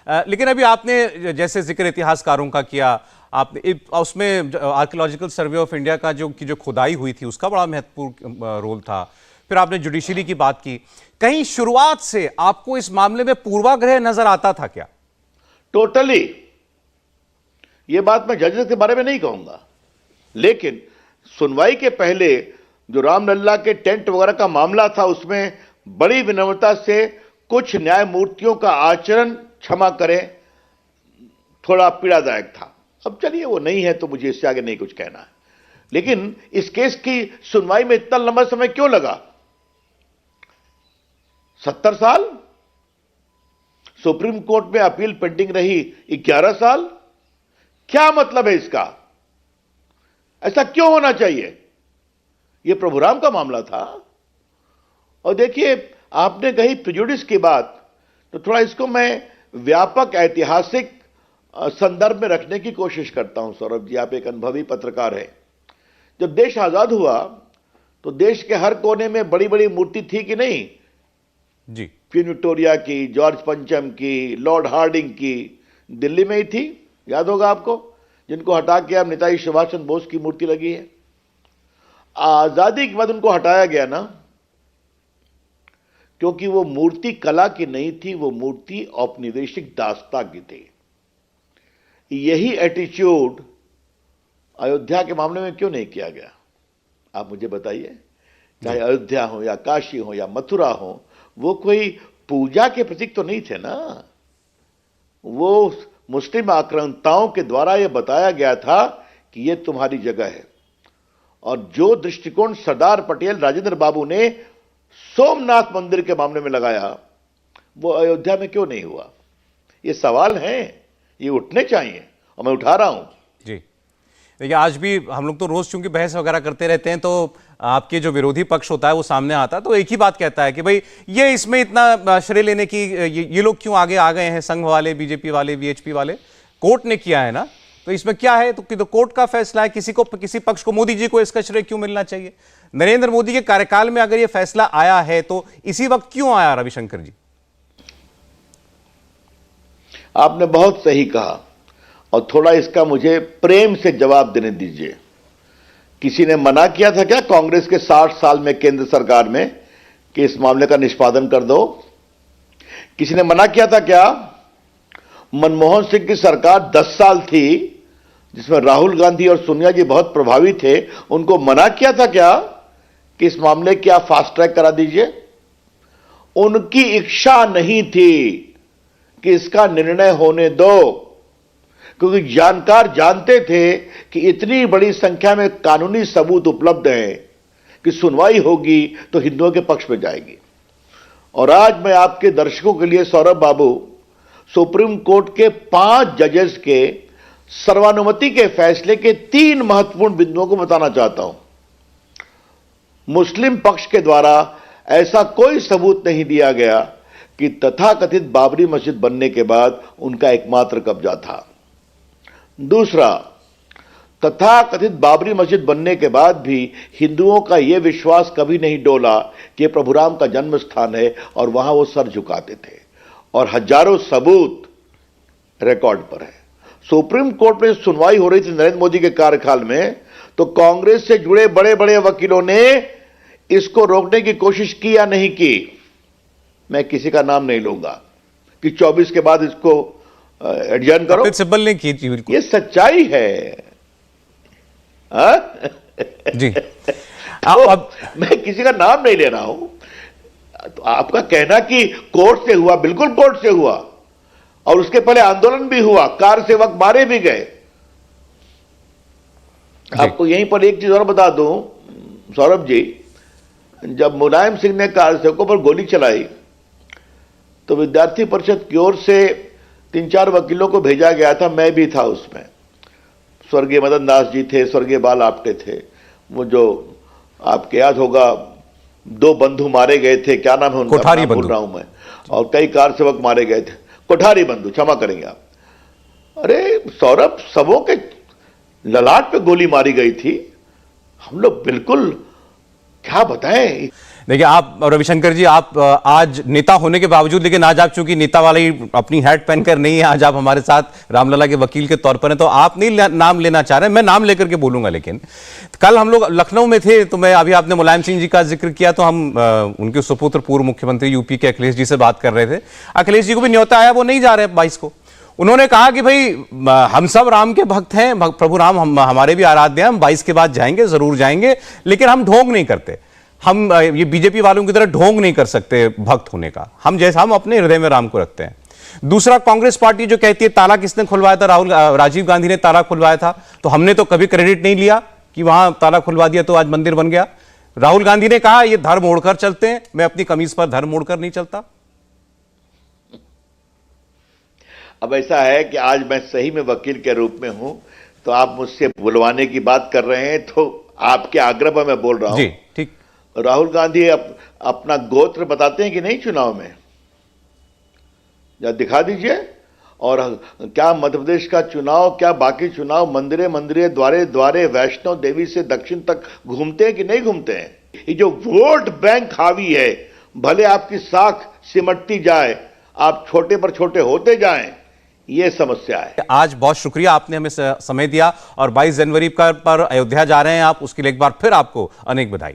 लेकिन अभी आपने जैसे जिक्र इतिहासकारों का किया, आपने उसमें आर्कियोलॉजिकल सर्वे ऑफ इंडिया का जो खुदाई हुई थी उसका बड़ा महत्वपूर्ण रोल था। फिर आपने जुडिशरी की बात की। कहीं शुरुआत से आपको इस मामले में पूर्वाग्रह नजर आता था क्या? टोटली। यह बात मैं जजेस के बारे में नहीं कहूंगा, लेकिन सुनवाई के पहले जो रामलल्ला के टेंट वगैरह का मामला था, उसमें बड़ी विनम्रता से कुछ न्यायमूर्तियों का आचरण, क्षमा करें, थोड़ा पीड़ादायक था। अब चलिए वो नहीं है तो मुझे इससे आगे नहीं कुछ कहना है, लेकिन इस केस की सुनवाई में इतना लंबा समय क्यों लगा? 70 साल। सुप्रीम कोर्ट में अपील पेंडिंग रही 11 साल। क्या मतलब है इसका? ऐसा क्यों होना चाहिए? यह प्रभुराम का मामला था। और देखिए, आपने कही प्रेजुडिस की बात, तो थोड़ा इसको मैं व्यापक ऐतिहासिक संदर्भ में रखने की कोशिश करता हूं। सौरभ जी, आप एक अनुभवी पत्रकार हैं। जब देश आजाद हुआ तो देश के हर कोने में बड़ी बड़ी मूर्ति थी कि नहीं? जी। क्वीन विक्टोरिया की, जॉर्ज पंचम की, लॉर्ड हार्डिंग की, दिल्ली में ही थी, याद होगा आपको, जिनको हटा के अब नेताजी सुभाष चंद्र बोस की मूर्ति लगी है। आजादी के बाद उनको हटाया गया ना, क्योंकि वो मूर्ति कला की नहीं थी, वो मूर्ति औपनिवेशिक दासता की थी। यही एटीट्यूड अयोध्या के मामले में क्यों नहीं किया गया? आप मुझे बताइए। चाहे अयोध्या हो या काशी हो या मथुरा हो, वो कोई पूजा के प्रतीक तो नहीं थे ना। वो मुस्लिम आक्रांताओं के द्वारा यह बताया गया था कि यह तुम्हारी जगह है। और जो दृष्टिकोण सरदार पटेल, राजेंद्र बाबू ने सोमनाथ मंदिर के मामले में लगाया, वो अयोध्या में क्यों नहीं हुआ? ये सवाल हैं, ये उठने चाहिए, और मैं उठा रहा हूं। जी, देखिए, आज भी हम लोग तो रोज चूंकि बहस वगैरह करते रहते हैं, तो आपके जो विरोधी पक्ष होता है वो सामने आता है, तो एक ही बात कहता है कि भाई ये इसमें इतना श्रेय लेने की ये लोग क्यों आगे आ गए हैं? संघ वाले, बीजेपी वाले, वीएचपी वाले, कोर्ट ने किया है ना, तो इसमें क्या है? तो कोर्ट का फैसला है। किसी पक्ष को, मोदी जी को इसका श्रेय क्यों मिलना चाहिए? नरेंद्र मोदी के कार्यकाल में अगर यह फैसला आया है तो इसी वक्त क्यों आया? रविशंकर जी, आपने बहुत सही कहा, और थोड़ा इसका मुझे प्रेम से जवाब देने दीजिए। किसी ने मना किया था क्या कांग्रेस के 60 साल में केंद्र सरकार में कि इस मामले का निष्पादन कर दो? किसी ने मना किया था क्या? मनमोहन सिंह की सरकार 10 साल थी, जिसमें राहुल गांधी और सोनिया जी बहुत प्रभावी थे, उनको मना किया था क्या कि इस मामले की आप फास्ट ट्रैक करा दीजिए? उनकी इच्छा नहीं थी कि इसका निर्णय होने दो, क्योंकि जानकार जानते थे कि इतनी बड़ी संख्या में कानूनी सबूत उपलब्ध हैं कि सुनवाई होगी तो हिंदुओं के पक्ष में जाएगी। और आज मैं आपके दर्शकों के लिए, सौरभ बाबू, सुप्रीम कोर्ट के 5 जजेस के सर्वानुमति के फैसले के 3 महत्वपूर्ण बिंदुओं को बताना चाहता हूं। मुस्लिम पक्ष के द्वारा ऐसा कोई सबूत नहीं दिया गया कि तथाकथित बाबरी मस्जिद बनने के बाद उनका एकमात्र कब्जा था। दूसरा, तथाकथित बाबरी मस्जिद बनने के बाद भी हिंदुओं का यह विश्वास कभी नहीं डोला कि यह प्रभुराम का जन्म स्थान है, और वहां वो सर झुकाते थे, और हजारों सबूत रिकॉर्ड पर है। सुप्रीम कोर्ट में सुनवाई हो रही थी नरेंद्र मोदी के कार्यकाल में, तो कांग्रेस से जुड़े बड़े बड़े वकीलों ने इसको रोकने की कोशिश की या नहीं की? मैं किसी का नाम नहीं लूंगा कि 24 के बाद इसको एडजर्न करो। सिब्बल ने की थी, ये सच्चाई है। जी। अब मैं किसी का नाम नहीं ले रहा हूं। तो आपका कहना कि कोर्ट से हुआ, बिल्कुल कोर्ट से हुआ, और उसके पहले आंदोलन भी हुआ, कार सेवक मारे भी गए। आपको यहीं पर एक चीज और बता दूं सौरभ जी, जब मुलायम सिंह ने कार सेवकों पर गोली चलाई तो विद्यार्थी परिषद की ओर से 3-4 वकीलों को भेजा गया था, मैं भी था उसमें। स्वर्गीय मदन दास जी थे, स्वर्गीय बाल आप्टे थे, वो जो आपके याद होगा 2 बंधु मारे गए थे, क्या नाम है उनका, कोठारी बंधु बोल रहा हूं मैं, और कई कार सेवक मारे गए थे, कोठारी बंधु, क्षमा करेंगे आप। अरे सौरभ, सबों के ललाट पे गोली मारी गई थी। हम लोग बिल्कुल क्या बताएं। देखिए आप रविशंकर जी, आप आज नेता होने के बावजूद, लेकिन आज आप चूंकि नेता वाली अपनी हैट पहनकर नहीं है, आज आप हमारे साथ रामलला के वकील के तौर पर हैं, तो आप नहीं नाम लेना चाह रहे हैं, मैं नाम लेकर के बोलूंगा। लेकिन कल हम लोग लखनऊ में थे, तो मैं अभी आपने मुलायम सिंह जी का जिक्र किया, तो हम उनके सुपुत्र पूर्व मुख्यमंत्री यूपी के अखिलेश जी से बात कर रहे थे। अखिलेश जी को भी न्योता आया, वो नहीं जा रहे 22 को। उन्होंने कहा कि भाई हम सब राम के भक्त हैं, प्रभु राम हमारे भी आराध्य हैं, हम 22 के बाद जाएंगे, जरूर जाएंगे, लेकिन हम ढोंग नहीं करते। हम ये बीजेपी वालों की तरह ढोंग नहीं कर सकते भक्त होने का। हम अपने हृदय में राम को रखते हैं। दूसरा, कांग्रेस पार्टी जो कहती है ताला किसने खुलवाया था, राजीव गांधी ने ताला खुलवाया था, तो हमने तो कभी क्रेडिट नहीं लिया कि वहां ताला खुलवा दिया तो आज मंदिर बन गया। राहुल गांधी ने कहा ये धर्म ओढ़कर चलते हैं, मैं अपनी कमीज पर धर्म ओढ़कर नहीं चलता। अब ऐसा है कि आज मैं सही में वकील के रूप में हूं, तो आप मुझसे बुलवाने की बात कर रहे हैं, तो आपके आग्रह पर मैं बोल रहा हूं। जी ठीक। राहुल गांधी अपना गोत्र बताते हैं कि नहीं चुनाव में? या दिखा दीजिए। और क्या मध्य प्रदेश का चुनाव, क्या बाकी चुनाव मंदिरे मंदिरे, द्वारे द्वारे, वैष्णो देवी से दक्षिण तक घूमते हैं कि नहीं घूमते हैं? ये जो वोट बैंक हावी है, भले आपकी साख सिमटती जाए, आप छोटे पर छोटे होते जाएं, ये समस्या है। आज बहुत शुक्रिया, आपने हमें समय दिया, और 22 जनवरी पर अयोध्या जा रहे हैं आप, उसके लिए एक बार फिर आपको अनेक बधाई।